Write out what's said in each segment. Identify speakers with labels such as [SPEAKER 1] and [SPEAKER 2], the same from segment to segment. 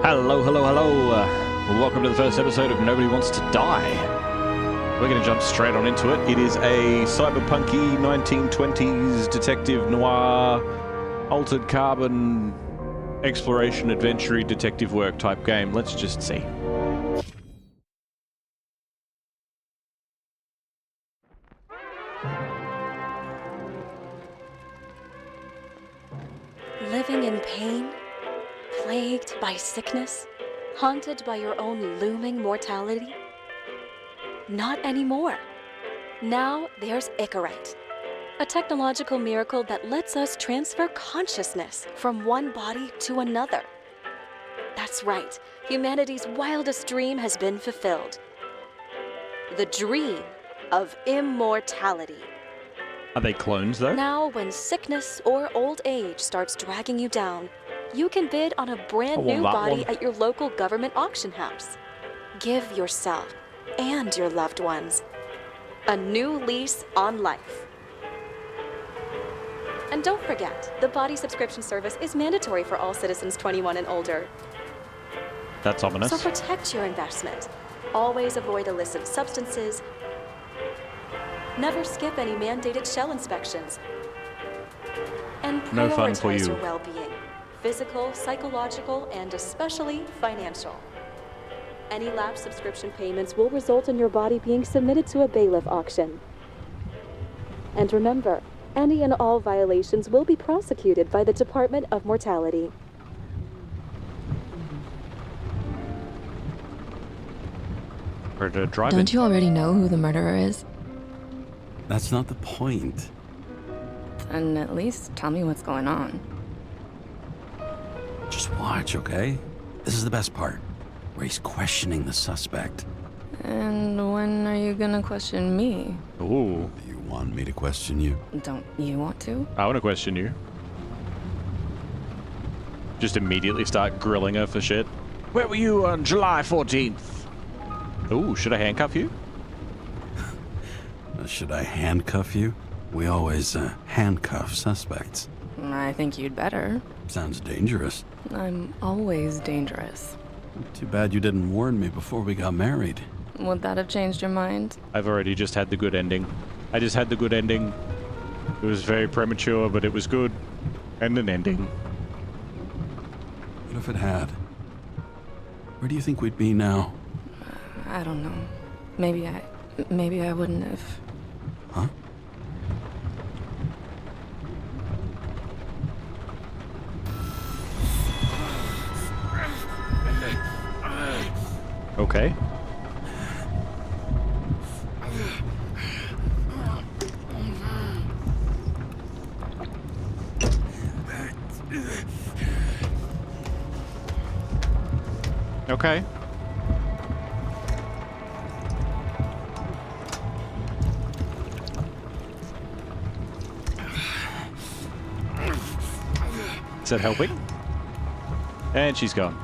[SPEAKER 1] Hello, hello, hello. Welcome to the first episode of Nobody Wants to Die. We're going to jump straight on into it. It is a cyberpunky 1920s detective noir, altered carbon, exploration, adventure, detective work type game. Let's just see.
[SPEAKER 2] Living in pain? Plagued by sickness? Haunted by your own looming mortality? Not anymore. Now there's Icarite, a technological miracle that lets us transfer consciousness from one body to another. That's right, humanity's wildest dream has been fulfilled. The dream of immortality.
[SPEAKER 1] Are they clones, though?
[SPEAKER 2] Now, when sickness or old age starts dragging you down, you can bid on a brand new body at your local government auction house. Give yourself and your loved ones a new lease on life. And don't forget, the body subscription service is mandatory for all citizens 21 and older.
[SPEAKER 1] That's ominous.
[SPEAKER 2] So protect your investment. Always avoid illicit substances. Never skip any mandated shell inspections. And
[SPEAKER 1] No fun for
[SPEAKER 2] prioritize
[SPEAKER 1] you.
[SPEAKER 2] your well-being. Physical, psychological, and especially financial. Any lapsed subscription payments will result in your body being submitted to a bailiff auction. And remember, any and all violations will be prosecuted by the Department of Mortality.
[SPEAKER 1] We're to drive
[SPEAKER 3] Don't you already know who the murderer is?
[SPEAKER 4] That's not the point.
[SPEAKER 3] And at least tell me what's going on.
[SPEAKER 4] Just watch, okay? This is the best part, where he's questioning the suspect.
[SPEAKER 3] And when are you gonna question me?
[SPEAKER 1] Ooh,
[SPEAKER 4] Do you want me to question you?
[SPEAKER 3] Don't you want to?
[SPEAKER 1] I want to question you. Just immediately start grilling her for shit. Where were you on July 14th? Ooh, should I handcuff you?
[SPEAKER 4] Should I handcuff you? We always handcuff suspects.
[SPEAKER 3] I think you'd better.
[SPEAKER 4] Sounds dangerous.
[SPEAKER 3] I'm always dangerous.
[SPEAKER 4] Too bad you didn't warn me before we got married.
[SPEAKER 3] Would that have changed your mind?
[SPEAKER 1] I've already just had the good ending. I just had the good ending. It was very premature, but it was good. And an ending.
[SPEAKER 4] What if it had? Where do you think we'd be now?
[SPEAKER 3] I don't know. Maybe I wouldn't have.
[SPEAKER 4] Huh?
[SPEAKER 1] Okay. Okay. Is that helping? And she's gone.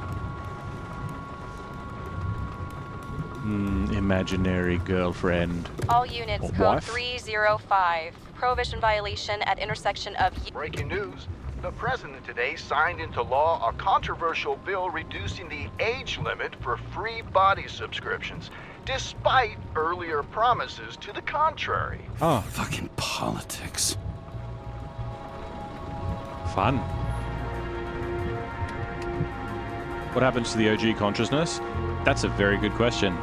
[SPEAKER 1] Imaginary girlfriend.
[SPEAKER 2] All units,
[SPEAKER 1] Or
[SPEAKER 2] code
[SPEAKER 1] wife?
[SPEAKER 2] 305. Prohibition violation at intersection of...
[SPEAKER 5] Breaking news. The president today signed into law a controversial bill reducing the age limit for free body subscriptions, despite earlier promises to the contrary.
[SPEAKER 1] Oh,
[SPEAKER 4] Fucking politics.
[SPEAKER 1] fun. What happens to the OG consciousness? That's a very good question.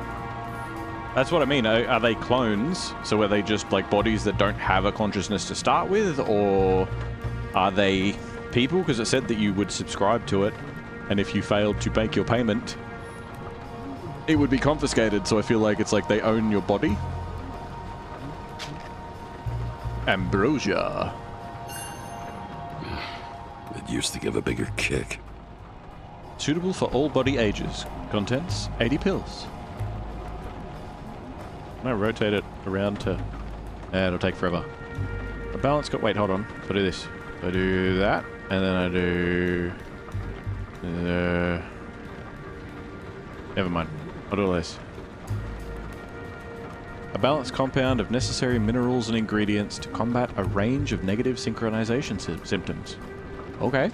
[SPEAKER 1] That's what I mean. Are they clones? So are they just like bodies that don't have a consciousness to start with? Or are they people? Because it said that you would subscribe to it, and if you failed to make your payment, it would be confiscated. So I feel like it's like they own your body. Ambrosia.
[SPEAKER 4] It used to give a bigger kick.
[SPEAKER 1] Suitable for all body ages. Contents, 80 pills. Can I rotate it around to... it'll take forever. The balance got... Wait, hold on. If I do this. I do that, and then I do... never mind. I'll do all this. A balanced compound of necessary minerals and ingredients to combat a range of negative synchronization symptoms. Okay.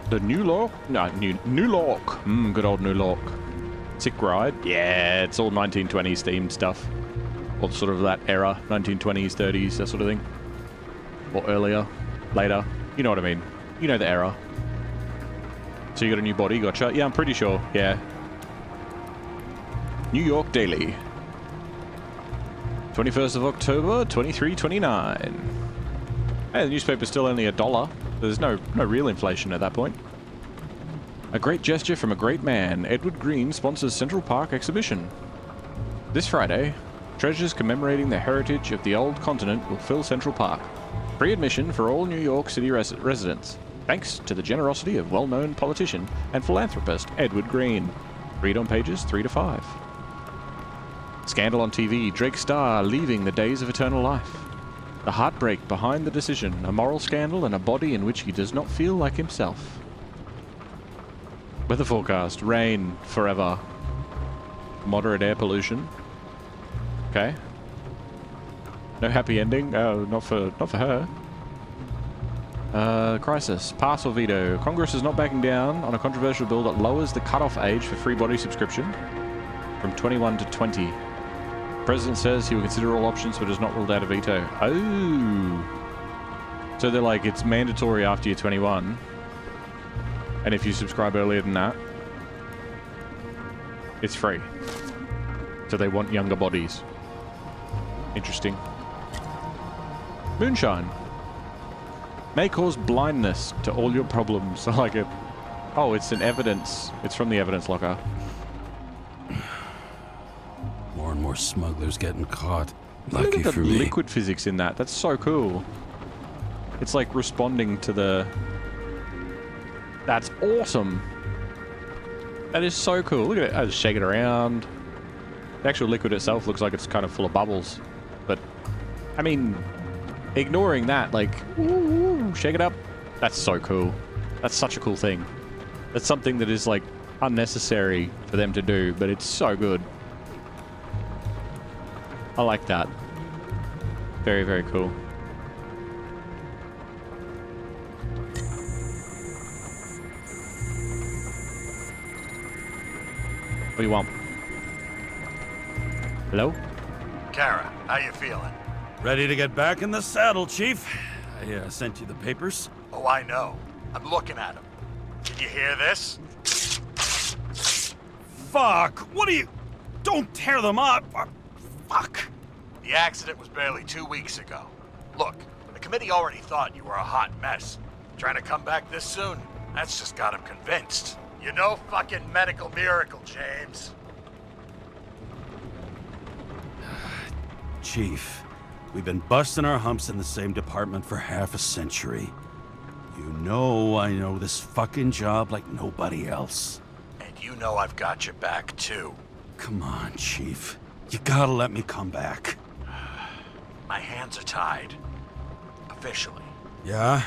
[SPEAKER 1] The Newyork? No, Newyork. Good old Newyork. Sick ride. Yeah, it's all 1920s themed stuff. Or sort of that era, 1920s, 30s, that sort of thing. Or earlier, later. You know what I mean. You know the era. So you got a new body, gotcha. Yeah, I'm pretty sure. Yeah. New York Daily. 21st of October, 23.29. Hey, the newspaper's still only $1. There's no real inflation at that point. A great gesture from a great man. Edward Green sponsors Central Park exhibition. This Friday, treasures commemorating the heritage of the old continent will fill Central Park. Free admission for all New York City residents, thanks to the generosity of well-known politician and philanthropist Edward Green. Read on pages 3 to 5. Scandal on TV. Drake Star leaving the days of eternal life. The heartbreak behind the decision, a moral scandal, and a body in which he does not feel like himself. Weather forecast. Rain forever. Moderate air pollution. Okay. No happy ending. Oh, not for her. Crisis. Pass or veto. Congress is not backing down on a controversial bill that lowers the cutoff age for free body subscription from 21 to 20. The president says he will consider all options but has not ruled out a veto. Oh. So they're like, it's mandatory after you're 21. And if you subscribe earlier than that, it's free. So they want younger bodies. Interesting. Moonshine. May cause blindness to all your problems. I like it. Oh, it's an evidence. It's from the evidence locker.
[SPEAKER 4] More and more smugglers getting caught.
[SPEAKER 1] Look
[SPEAKER 4] Lucky
[SPEAKER 1] at the
[SPEAKER 4] for me.
[SPEAKER 1] liquid physics in that. That's so cool. It's like responding to the... That's awesome. That is so cool. Look at it. I just shake it around. The actual liquid itself looks like it's kind of full of bubbles. But, I mean, ignoring that, like, ooh, shake it up. That's so cool. That's such a cool thing. That's something that is, like, unnecessary for them to do, but it's so good. I like that. Very, very cool. What do you want? Hello?
[SPEAKER 6] Karra, how you feeling?
[SPEAKER 4] Ready to get back in the saddle, Chief. I sent you the papers.
[SPEAKER 6] Oh, I know. I'm looking at them. Can you hear this?
[SPEAKER 4] Fuck! What are you... Don't tear them up! Fuck!
[SPEAKER 6] The accident was barely 2 weeks ago. Look, the committee already thought you were a hot mess. Trying to come back this soon? That's just got them convinced. You're no fucking medical miracle, James.
[SPEAKER 4] Chief, we've been busting our humps in the same department for half a century. You know I know this fucking job like nobody else.
[SPEAKER 6] And you know I've got your back, too.
[SPEAKER 4] Come on, Chief. You gotta let me come back.
[SPEAKER 6] My hands are tied. Officially.
[SPEAKER 4] Yeah?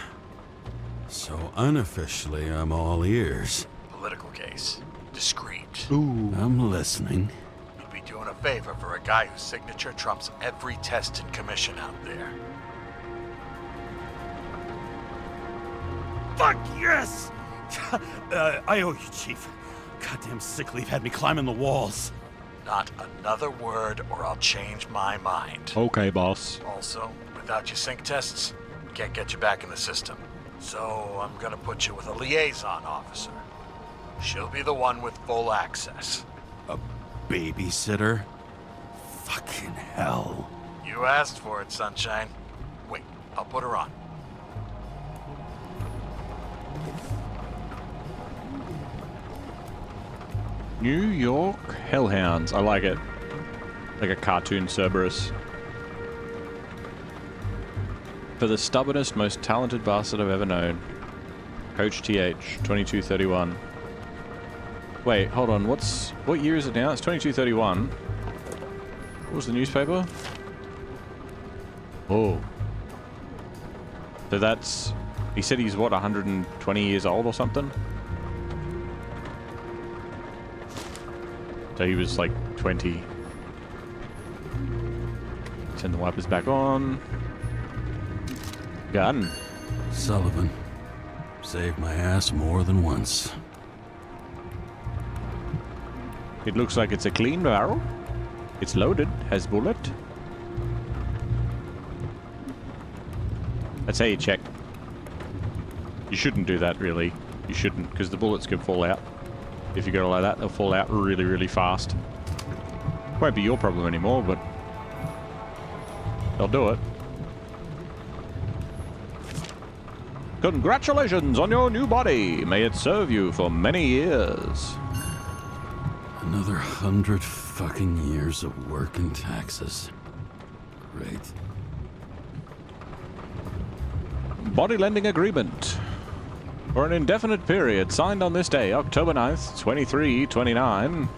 [SPEAKER 4] So unofficially, I'm all ears.
[SPEAKER 6] Political case. Discreet.
[SPEAKER 4] Ooh. I'm listening.
[SPEAKER 6] You'd be doing a favor for a guy whose signature trumps every test and commission out there.
[SPEAKER 4] Fuck yes! I owe you, Chief. Goddamn sick leave had me climbing the walls.
[SPEAKER 6] Not another word or I'll change my mind.
[SPEAKER 1] Okay, boss.
[SPEAKER 6] Also, without your sync tests, can't get you back in the system. So I'm gonna put you with a liaison officer. She'll be the one with full access.
[SPEAKER 4] A babysitter? Fucking hell.
[SPEAKER 6] You asked for it, Sunshine. Wait, I'll put her on.
[SPEAKER 1] New York Hellhounds. I like it. Like a cartoon Cerberus. For the stubbornest, most talented bastard I've ever known. Coach TH, 2231. Wait, hold on. What year is it now? It's 2231. What was the newspaper? Oh. So that's... He said he's, what, 120 years old or something? So he was like 20. Turn the wipers back on. Gun.
[SPEAKER 4] Sullivan. Saved my ass more than once.
[SPEAKER 1] It looks like it's a clean barrel. It's loaded, has bullet. That's how you check. You shouldn't do that, really. You shouldn't, because the bullets could fall out. If you go like that, they'll fall out really, really fast. Won't be your problem anymore, but they'll do it. Congratulations on your new body. May it serve you for many years.
[SPEAKER 4] Another 100 fucking years of work and taxes. Great.
[SPEAKER 1] Body lending agreement. For an indefinite period signed on this day, October 9th, 2329,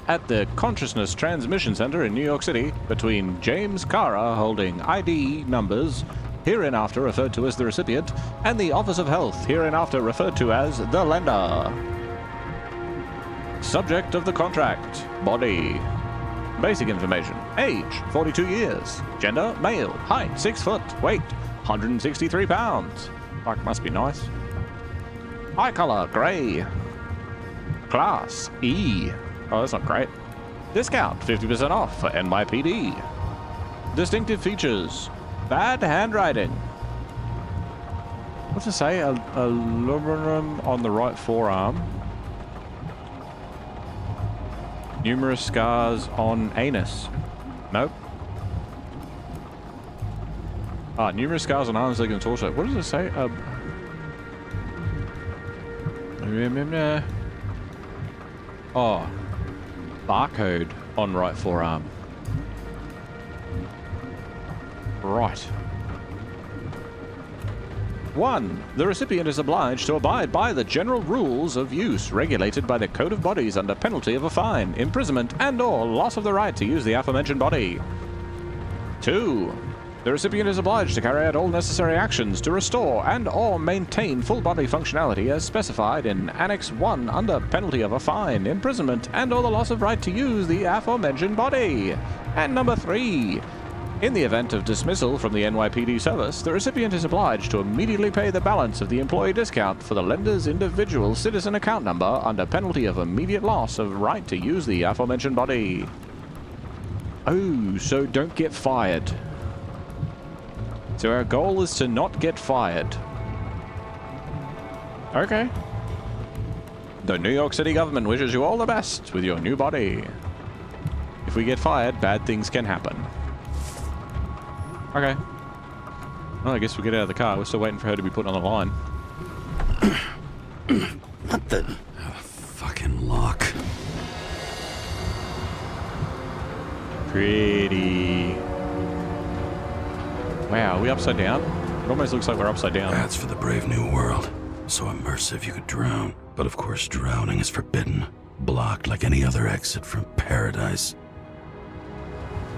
[SPEAKER 1] at the Consciousness Transmission Center in New York City, between James Karra, holding ID numbers, hereinafter referred to as the recipient, and the Office of Health, hereinafter referred to as the lender. Subject of the contract, body. Basic information, age, 42 years, gender, male, height, 6 foot, weight, 163 pounds. Fuck, must be nice. Eye color, grey. Class, E. Oh, that's not great. Discount, 50% off for NYPD. Distinctive features, bad handwriting. What's it say? Aluminum on the right forearm. Numerous scars on anus. Nope. Ah, numerous scars on arms, legs, and torso. What does it say? Oh. Barcode on right forearm. Right. 1. The recipient is obliged to abide by the general rules of use regulated by the Code of Bodies under penalty of a fine, imprisonment, and/or loss of the right to use the aforementioned body. 2. The recipient is obliged to carry out all necessary actions to restore and/or maintain full body functionality as specified in Annex 1 under penalty of a fine, imprisonment, and/or the loss of right to use the aforementioned body. And number 3. In the event of dismissal from the NYPD service, the recipient is obliged to immediately pay the balance of the employee discount for the lender's individual citizen account number under penalty of immediate loss of right to use the aforementioned body. Oh, so don't get fired. So our goal is to not get fired. Okay. The New York City government wishes you all the best with your new body. If we get fired, bad things can happen. Okay. Well, I guess we'll get out of the car. We're still waiting for her to be put on the line.
[SPEAKER 4] What the? Fucking lock.
[SPEAKER 1] Pretty. Wow, are we upside down? It almost looks like we're upside down.
[SPEAKER 4] That's for the brave new world. So immersive you could drown. But of course, drowning is forbidden. Blocked like any other exit from paradise.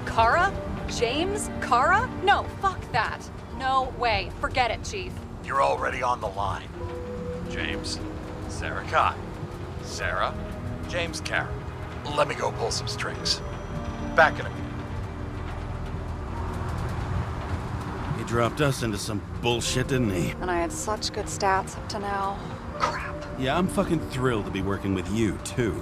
[SPEAKER 7] Karra? James Karra? No, fuck that. No way. Forget it, Chief.
[SPEAKER 6] You're already on the line. James, Sara Kai. Sara, James Karra. Let me go pull some strings. Back in a minute.
[SPEAKER 4] He dropped us into some bullshit, didn't he?
[SPEAKER 7] And I had such good stats up to now. Crap.
[SPEAKER 4] Yeah, I'm fucking thrilled to be working with you, too.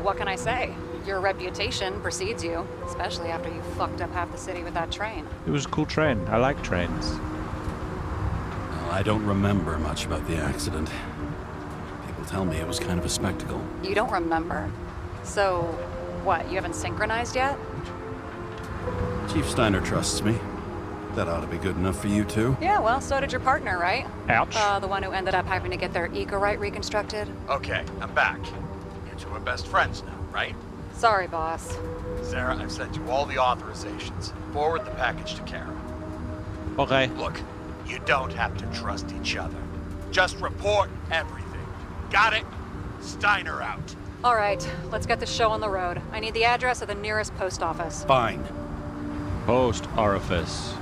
[SPEAKER 7] What can I say? Your reputation precedes you, especially after you fucked up half the city with that train.
[SPEAKER 1] It was a cool train. I like trains.
[SPEAKER 4] Well, I don't remember much about the accident. People tell me it was kind of a spectacle.
[SPEAKER 7] You don't remember? So, what, you haven't synchronized yet?
[SPEAKER 4] Chief Steiner trusts me. That ought to be good enough for you, too.
[SPEAKER 7] Yeah, well, so did your partner, right?
[SPEAKER 1] Ouch.
[SPEAKER 7] The one who ended up having to get their eco-right reconstructed.
[SPEAKER 6] Okay, I'm back. You two are best friends now, right?
[SPEAKER 7] Sorry, boss.
[SPEAKER 6] Sara, I've sent you all the authorizations. Forward the package to Karra.
[SPEAKER 1] Okay.
[SPEAKER 6] Look, you don't have to trust each other. Just report everything. Got it? Steiner out.
[SPEAKER 7] All right, let's get the show on the road. I need the address of the nearest post office.
[SPEAKER 4] Fine.
[SPEAKER 1] Post orifice.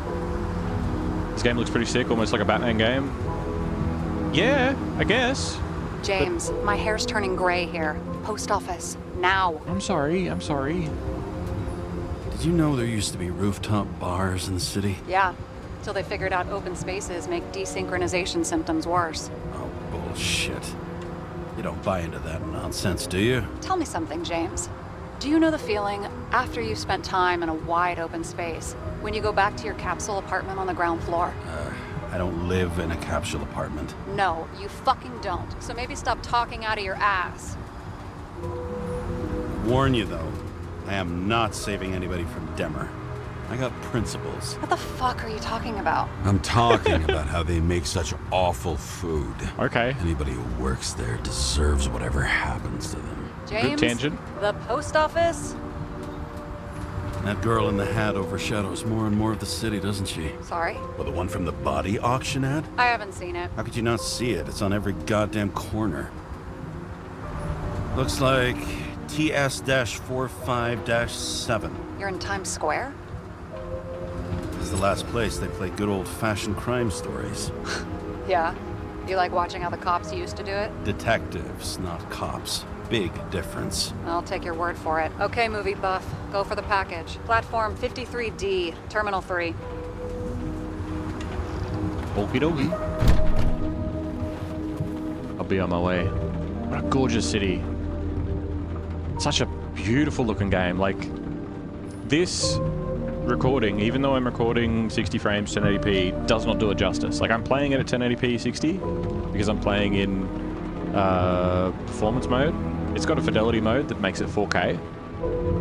[SPEAKER 1] This game looks pretty sick, almost like a Batman game. Yeah, I guess.
[SPEAKER 7] James, my hair's turning gray here. Post office, now.
[SPEAKER 1] I'm sorry.
[SPEAKER 4] Did you know there used to be rooftop bars in the city?
[SPEAKER 7] Yeah, till they figured out open spaces make desynchronization symptoms worse.
[SPEAKER 4] Oh, Bullshit. You don't buy into that nonsense, do you?
[SPEAKER 7] Tell me something, James. Do you know the feeling after you've spent time in a wide open space, when you go back to your capsule apartment on the ground floor?
[SPEAKER 4] I don't live in a capsule apartment.
[SPEAKER 7] No, you fucking don't. So maybe stop talking out of your ass.
[SPEAKER 4] Warn you, though, I am not saving anybody from Demmer. I got principles.
[SPEAKER 7] What the fuck are you talking about?
[SPEAKER 4] I'm talking about how they make such awful food.
[SPEAKER 1] Okay.
[SPEAKER 4] Anybody who works there deserves whatever happens to them.
[SPEAKER 7] James,
[SPEAKER 1] Good tangent.
[SPEAKER 7] the post office?
[SPEAKER 4] That girl in the hat overshadows more and more of the city, doesn't she?
[SPEAKER 7] Sorry,
[SPEAKER 4] Well, the one from the body auction ad?
[SPEAKER 7] I haven't seen it.
[SPEAKER 4] How could you not see it? It's on every goddamn corner. Looks like TS-45-7.
[SPEAKER 7] You're in Times Square?
[SPEAKER 4] This is the last place they play good old-fashioned crime stories.
[SPEAKER 7] Yeah. You like watching how the cops used to do it?
[SPEAKER 4] Detectives, not cops. Big difference.
[SPEAKER 7] I'll take your word for it. Okay, movie buff. Go for the package. Platform 53D, Terminal 3.
[SPEAKER 1] Okie dokie. I'll be on my way. What a gorgeous city. Such a beautiful looking game. Like, this recording, even though I'm recording 60 frames 1080p, does not do it justice. Like, I'm playing it at 1080p 60 because I'm playing in performance mode. It's got a fidelity mode that makes it 4K,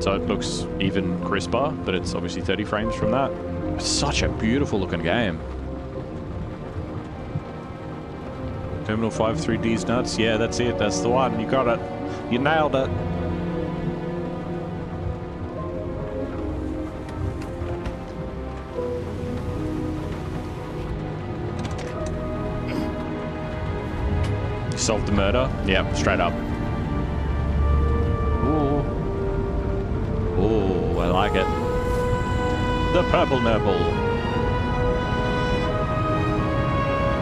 [SPEAKER 1] so it looks even crisper, but it's obviously 30 frames from that. It's such a beautiful looking game. Terminal 53D's nuts. Yeah, that's it. That's the one. You got it. You nailed it. You solved the murder? Yep, straight up. Ooh. Ooh, I like it. The purple nurple.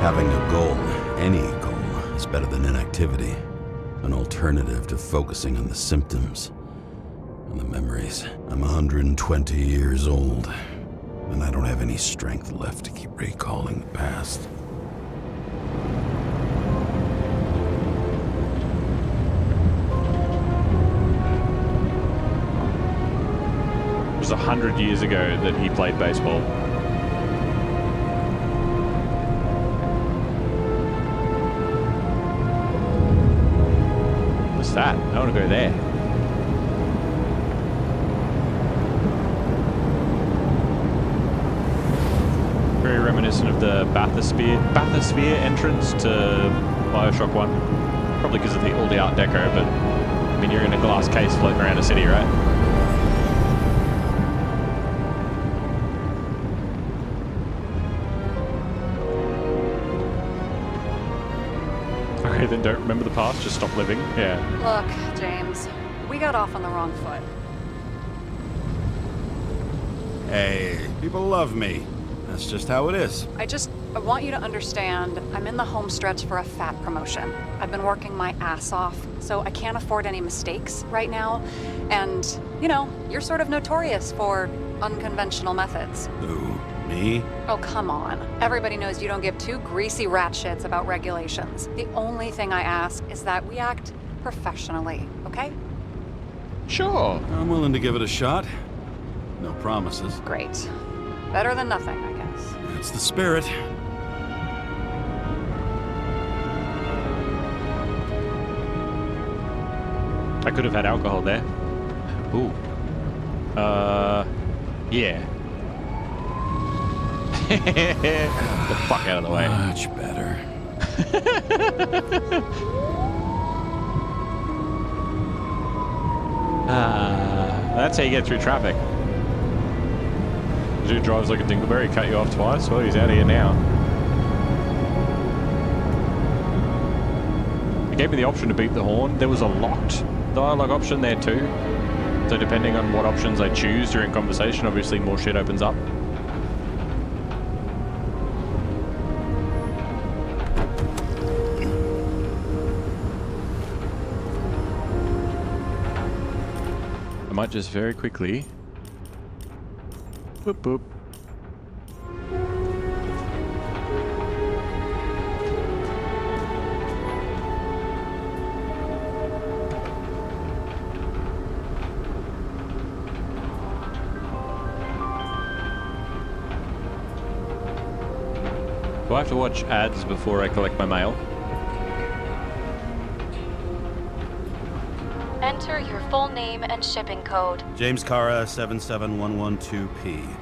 [SPEAKER 4] Having a goal, any goal, is better than inactivity. An alternative to focusing on the symptoms and the memories. I'm 120 years old, and I don't have any strength left to keep recalling the past.
[SPEAKER 1] It was 100 years ago that he played baseball. What's that? I want to go there. Very reminiscent of the bathysphere entrance to Bioshock 1. Probably because of all the Art Deco, but I mean, you're in a glass case floating around a city, right? Okay, then don't remember the past, just stop living. Yeah.
[SPEAKER 7] Look, James, we got off on the wrong foot.
[SPEAKER 4] Hey, people love me. That's just how it is.
[SPEAKER 7] I want you to understand, I'm in the home stretch for a fat promotion. I've been working my ass off, so I can't afford any mistakes right now. And, you know, you're sort of notorious for unconventional methods.
[SPEAKER 4] Who, me?
[SPEAKER 7] Oh, come on. Everybody knows you don't give two greasy rat shits about regulations. The only thing I ask is that we act professionally, okay?
[SPEAKER 1] Sure.
[SPEAKER 4] I'm willing to give it a shot. No promises.
[SPEAKER 7] Great. Better than nothing, I guess.
[SPEAKER 4] That's the spirit.
[SPEAKER 1] I could have had alcohol there. Ooh. Yeah. Get the fuck out of the way.
[SPEAKER 4] Much better.
[SPEAKER 1] That's how you get through traffic. The dude drives like a dingleberry, cut you off twice. Well, he's out of here now. It gave me the option to beep the horn. There was a locked dialogue option there too. So depending on what options I choose during conversation, obviously more shit opens up. I might just very quickly... Boop boop. I have to watch ads before I collect my mail?
[SPEAKER 2] Enter your full name and shipping code.
[SPEAKER 4] James Karra, 77112P.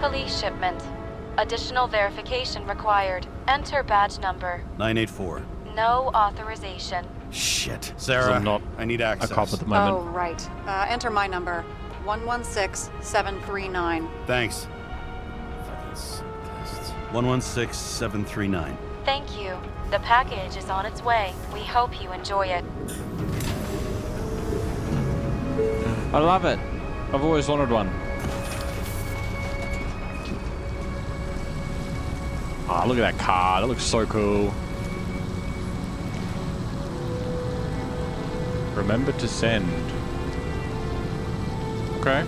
[SPEAKER 2] Police shipment. Additional verification required. Enter badge number.
[SPEAKER 4] 984.
[SPEAKER 2] No authorization.
[SPEAKER 4] Shit. Sarah,
[SPEAKER 1] I'm not
[SPEAKER 4] I need access.
[SPEAKER 1] a cop at the moment.
[SPEAKER 7] Oh, right. Enter my number. 116739.
[SPEAKER 4] Thanks. 116739.
[SPEAKER 2] Thank you. The package is on its way. We hope you enjoy it.
[SPEAKER 1] I love it. I've always wanted one. Ah, look at that car. That looks so cool. Remember to send. Okay.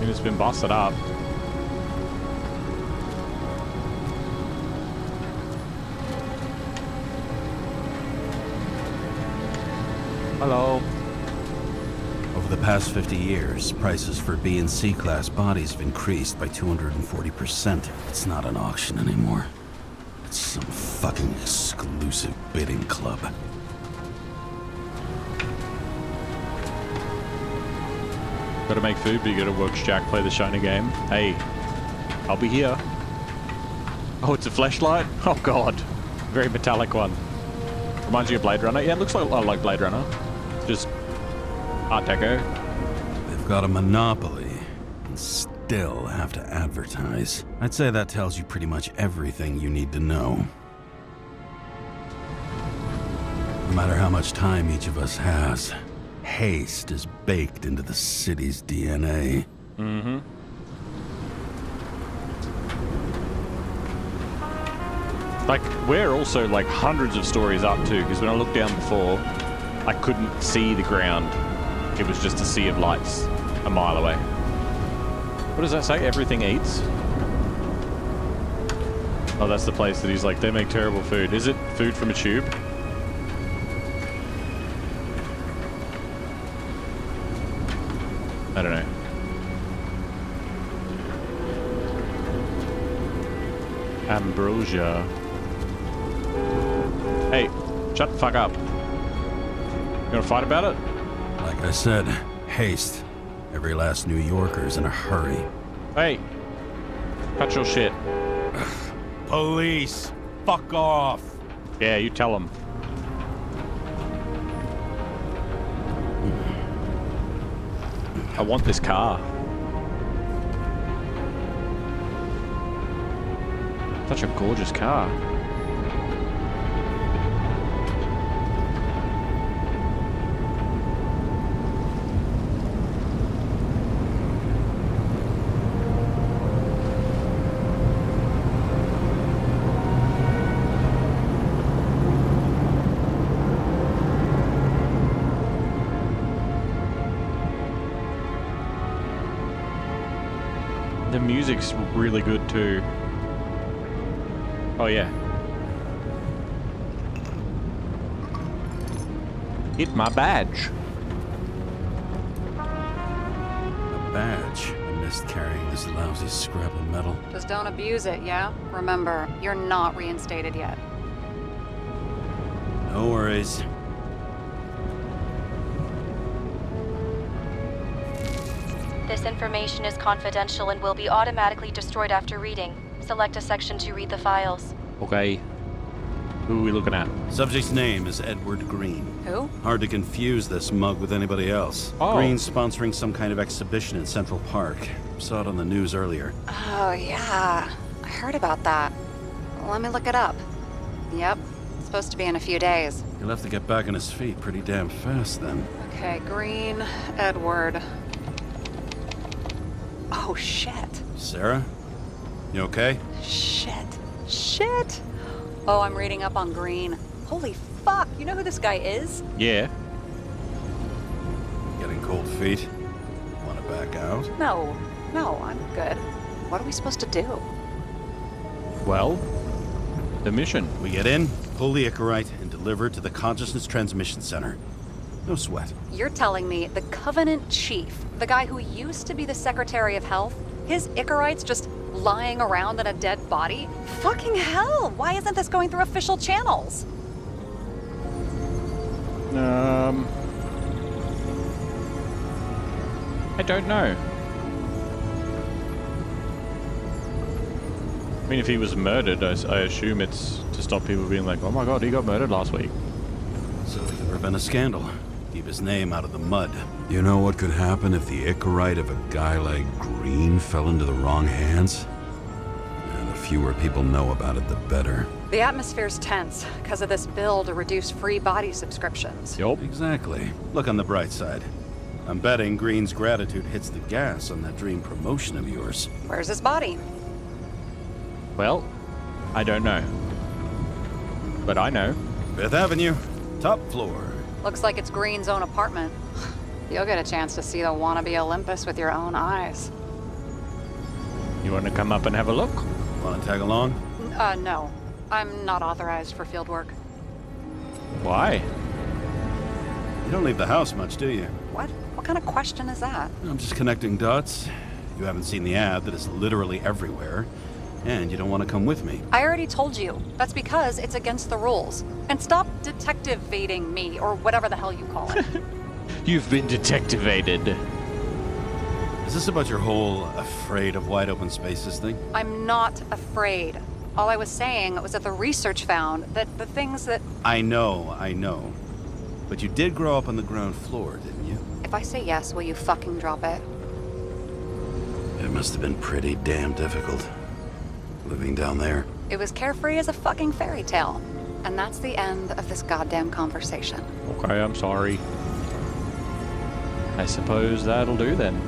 [SPEAKER 1] And it's been busted up. Hello.
[SPEAKER 4] Over the past 50 years, prices for B and C class bodies have increased by 240%. It's not an auction anymore. It's some fucking exclusive bidding club.
[SPEAKER 1] Gotta make food, but you gotta watch Jack play the shiny game. Hey, I'll be here. Oh, it's a flashlight? Oh god. Very metallic one. Reminds you of Blade Runner. Yeah, it looks like Blade Runner. Just Art Deco.
[SPEAKER 4] They've got a monopoly and still have to advertise. I'd say that tells you pretty much everything you need to know. No matter how much time each of us has, haste is baked into the city's DNA.
[SPEAKER 1] Mm-hmm. Like, we're also like hundreds of stories up too, because when I looked down before, I couldn't see the ground. It was just a sea of lights a mile away. What does that say? Everything eats? Oh, that's the place that he's like, they make terrible food. Is it food from a tube? I don't know. Ambrosia. Hey, shut the fuck up. You gonna fight about it?
[SPEAKER 4] Like I said, haste. Every last New Yorker's in a hurry.
[SPEAKER 1] Hey, cut your shit.
[SPEAKER 4] Police! Fuck off!
[SPEAKER 1] Yeah, you tell them. I want this car. Such a gorgeous car. The music's really good too. Oh yeah. Hit my badge.
[SPEAKER 4] A badge? I missed carrying this lousy scrap of metal.
[SPEAKER 7] Just don't abuse it, yeah? Remember, you're not reinstated yet.
[SPEAKER 4] No worries.
[SPEAKER 2] This information is confidential and will be automatically destroyed after reading. Select a section to read the files.
[SPEAKER 1] Okay. Who are we looking at?
[SPEAKER 4] Subject's name is Edward Green.
[SPEAKER 7] Who?
[SPEAKER 4] Hard to confuse this mug with anybody else.
[SPEAKER 1] Oh.
[SPEAKER 4] Green's sponsoring some kind of exhibition in Central Park. Saw it on the news earlier.
[SPEAKER 7] Oh, yeah. I heard about that. Let me look it up. Yep. It's supposed to be in a few days.
[SPEAKER 4] He'll have to get back on his feet pretty damn fast then.
[SPEAKER 7] Okay, Green, Edward. Oh, shit.
[SPEAKER 4] Sarah? You okay?
[SPEAKER 7] Shit. Shit. Oh, I'm reading up on Green. Holy fuck. You know who this guy is?
[SPEAKER 1] Yeah.
[SPEAKER 4] Getting cold feet? Wanna back out?
[SPEAKER 7] No, I'm good. What are we supposed to do?
[SPEAKER 1] Well, the mission.
[SPEAKER 4] We get in, pull the Icarite, and deliver to the Consciousness Transmission Center. No sweat.
[SPEAKER 7] You're telling me the Covenant Chief, the guy who used to be the Secretary of Health, His Icarite's just lying around in a dead body? Fucking hell! Why isn't this going through official channels?
[SPEAKER 1] I don't know. I mean, if he was murdered, I assume it's to stop people being like, oh my god, he got murdered last week.
[SPEAKER 4] So we can prevent a scandal. Keep his name out of the mud. You know what could happen if the Icarite of a guy like Green fell into the wrong hands? And the fewer people know about it, the better.
[SPEAKER 7] The atmosphere's tense because of this bill to reduce free body subscriptions.
[SPEAKER 1] Yup.
[SPEAKER 4] Exactly. Look on the bright side. I'm betting Green's gratitude hits the gas on that dream promotion of yours.
[SPEAKER 7] Where's his body?
[SPEAKER 1] Well, I don't know. But I know.
[SPEAKER 4] 5th Avenue, top floor.
[SPEAKER 7] Looks like it's Green's own apartment. You'll get a chance to see the wannabe Olympus with your own eyes.
[SPEAKER 1] You want to come up and have a look?
[SPEAKER 4] Want to tag along?
[SPEAKER 7] No. I'm not authorized for field work.
[SPEAKER 1] Why?
[SPEAKER 4] You don't leave the house much, do you?
[SPEAKER 7] What? What kind of question is that?
[SPEAKER 4] I'm just connecting dots. You haven't seen the ad that is literally everywhere. And you don't want to come with me.
[SPEAKER 7] I already told you. That's because it's against the rules. And stop detective-vating me, or whatever the hell you call it.
[SPEAKER 1] You've been detectivated.
[SPEAKER 4] Is this about your whole afraid of wide open spaces thing?
[SPEAKER 7] I'm not afraid. All I was saying was that the research found that the things that...
[SPEAKER 4] I know. But you did grow up on the ground floor, didn't you?
[SPEAKER 7] If I say yes, will you fucking drop it?
[SPEAKER 4] It must have been pretty damn difficult. Living down there.
[SPEAKER 7] It was carefree as a fucking fairy tale. And that's the end of this goddamn conversation.
[SPEAKER 1] Okay, I'm sorry. I suppose that'll do then.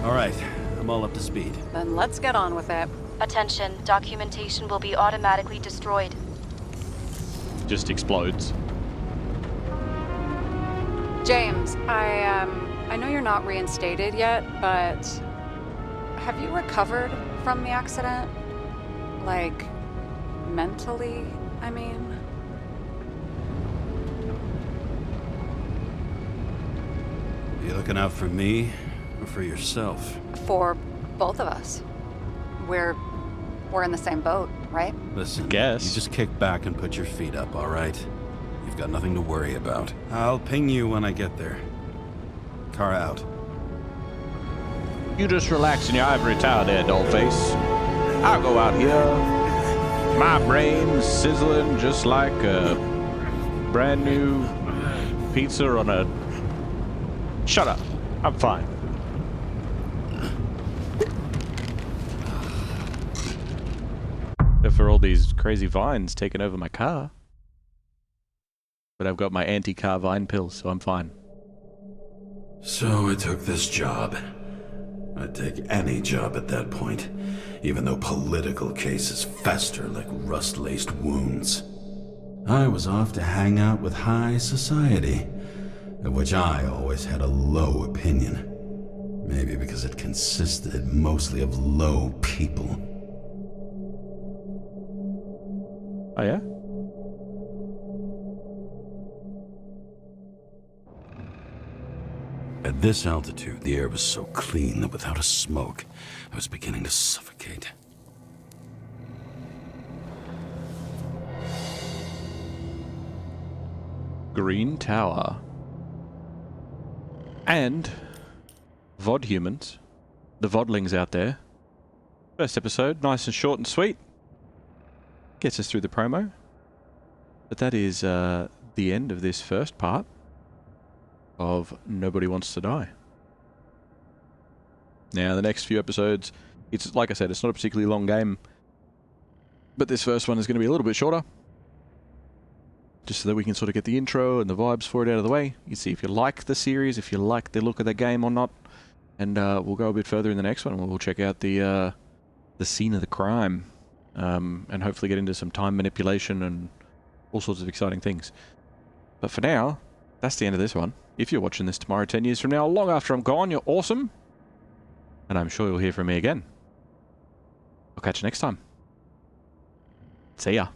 [SPEAKER 4] All right, I'm all up to speed.
[SPEAKER 7] Then let's get on with it.
[SPEAKER 2] Attention, documentation will be automatically destroyed.
[SPEAKER 1] Just explodes.
[SPEAKER 7] James, I know you're not reinstated yet, but have you recovered from the accident? Like, mentally, I mean?
[SPEAKER 4] You looking out for me or for yourself?
[SPEAKER 7] For both of us. We're in the same boat, right?
[SPEAKER 4] Listen,
[SPEAKER 1] Guess.
[SPEAKER 4] you just kick back and put your feet up, all right? You've got nothing to worry about. I'll ping you when I get there. Car out.
[SPEAKER 1] You just relax in your ivory tower there, dollface. I'll go out here. My brain's sizzling just like a brand new pizza on a... Shut up. I'm fine. Except for all these crazy vines taking over my car. But I've got my anti-car vine pills, so I'm fine.
[SPEAKER 4] So I took this job. I'd take any job at that point, even though political cases fester like rust-laced wounds. I was off to hang out with high society, of which I always had a low opinion. Maybe because it consisted mostly of low people.
[SPEAKER 1] Oh yeah?
[SPEAKER 4] At this altitude, the air was so clean that without a smoke, I was beginning to suffocate.
[SPEAKER 1] Green Tower. And VOD humans, the VODlings out there. First episode, nice and short and sweet. Gets us through the promo. But that is the end of this first part of Nobody Wants to Die. Now, the next few episodes, it's like I said, it's not a particularly long game. But this first one is going to be a little bit shorter. Just so that we can sort of get the intro and the vibes for it out of the way. You can see if you like the series, if you like the look of the game or not. And we'll go a bit further in the next one. We'll check out the scene of the crime. And hopefully get into some time manipulation and all sorts of exciting things. But for now, that's the end of this one. If you're watching this tomorrow, 10 years from now, long after I'm gone, you're awesome. And I'm sure you'll hear from me again. I'll catch you next time. See ya.